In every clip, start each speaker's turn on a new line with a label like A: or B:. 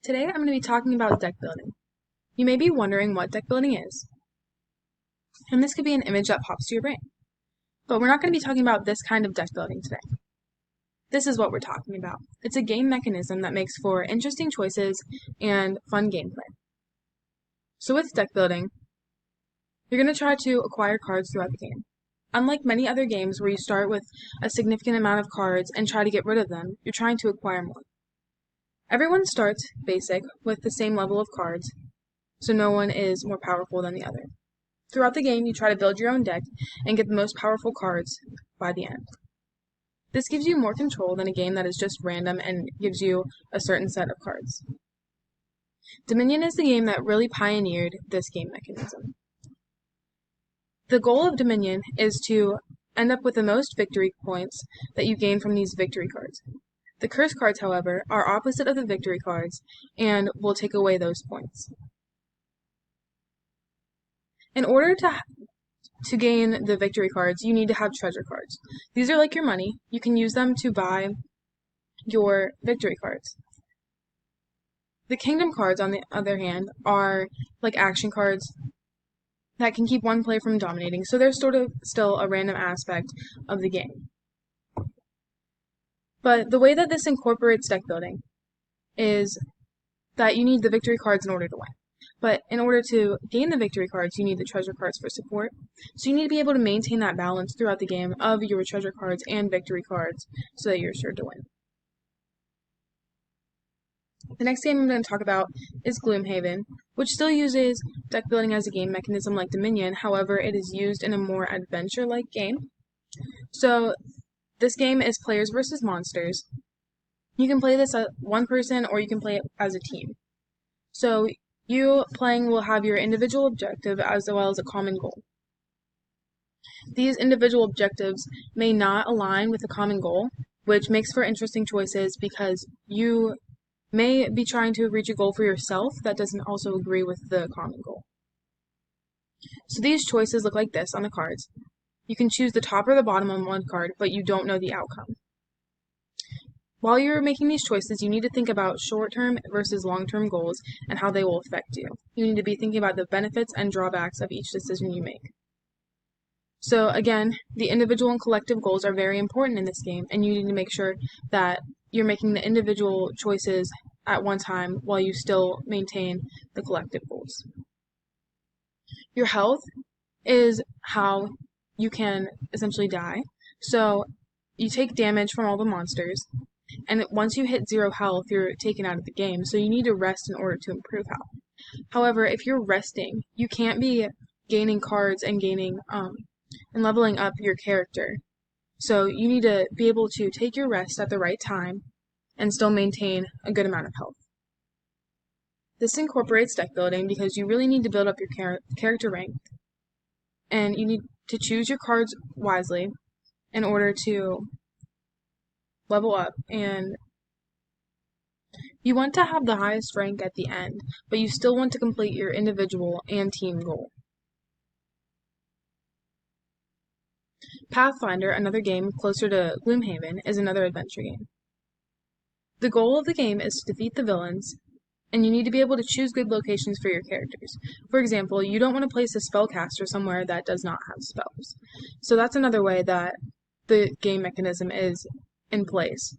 A: Today I'm going to be talking about deck building. You may be wondering what deck building is, and this could be an image that pops to your brain. But we're not going to be talking about this kind of deck building today. This is what we're talking about. It's a game mechanism that makes for interesting choices and fun gameplay. So with deck building, you're going to try to acquire cards throughout the game. Unlike many other games where you start with a significant amount of cards and try to get rid of them, you're trying to acquire more. Everyone starts basic with the same level of cards, so no one is more powerful than the other. Throughout the game, you try to build your own deck and get the most powerful cards by the end. This gives you more control than a game that is just random and gives you a certain set of cards. Dominion is the game that really pioneered this game mechanism. The goal of Dominion is to end up with the most victory points that you gain from these victory cards. The curse cards, however, are opposite of the victory cards and will take away those points. In order to gain the victory cards, you need to have treasure cards. These are like your money. You can use them to buy your victory cards. The kingdom cards, on the other hand, are like action cards that can keep one player from dominating, so they're sort of still a random aspect of the game. But the way that this incorporates deck building is that you need the victory cards in order to win. But in order to gain the victory cards, you need the treasure cards for support. So you need to be able to maintain that balance throughout the game of your treasure cards and victory cards so that you're sure to win. The next game I'm going to talk about is Gloomhaven, which still uses deck building as a game mechanism like Dominion. However, it is used in a more adventure-like game. So this game is players versus monsters. You can play this as one person or you can play it as a team. So you playing will have your individual objective as well as a common goal. These individual objectives may not align with the common goal, which makes for interesting choices because you may be trying to reach a goal for yourself that doesn't also agree with the common goal. So these choices look like this on the cards. You can choose the top or the bottom on one card, but you don't know the outcome. While you're making these choices, you need to think about short-term versus long-term goals and how they will affect you. You need to be thinking about the benefits and drawbacks of each decision you make. So again, the individual and collective goals are very important in this game, and you need to make sure that you're making the individual choices at one time while you still maintain the collective goals. Your health is how you can essentially die. So you take damage from all the monsters, and once you hit 0 health, you're taken out of the game, so you need to rest in order to improve health. However, if you're resting, you can't be gaining cards and and leveling up your character. So you need to be able to take your rest at the right time and still maintain a good amount of health. This incorporates deck building because you really need to build up your character rank, and you need to choose your cards wisely in order to level up, and you want to have the highest rank at the end, but you still want to complete your individual and team goal. Pathfinder, another game closer to Gloomhaven, is another adventure game. The goal of the game is to defeat the villains, and you need to be able to choose good locations for your characters. For example, you don't want to place a spellcaster somewhere that does not have spells. So that's another way that the game mechanism is in place.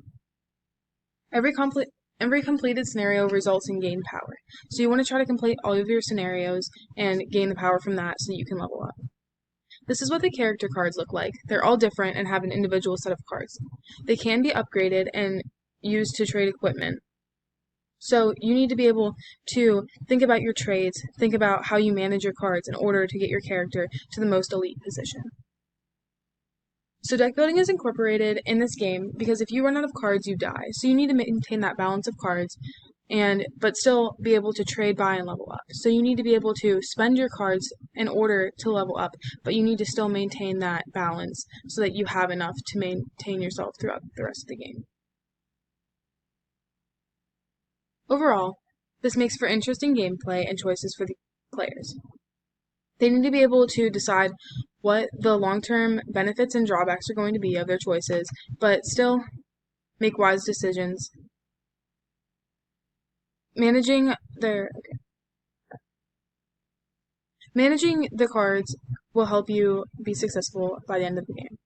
A: Every completed scenario results in gained power. So you want to try to complete all of your scenarios and gain the power from that so that you can level up. This is what the character cards look like. They're all different and have an individual set of cards. They can be upgraded and used to trade equipment. So you need to be able to think about your trades, think about how you manage your cards in order to get your character to the most elite position. So deck building is incorporated in this game because if you run out of cards, you die. So you need to maintain that balance of cards but still be able to trade, buy, and level up. So you need to be able to spend your cards in order to level up, but you need to still maintain that balance so that you have enough to maintain yourself throughout the rest of the game. Overall, this makes for interesting gameplay and choices for the players. They need to be able to decide what the long-term benefits and drawbacks are going to be of their choices, but still make wise decisions managing managing the cards will help you be successful by the end of the game.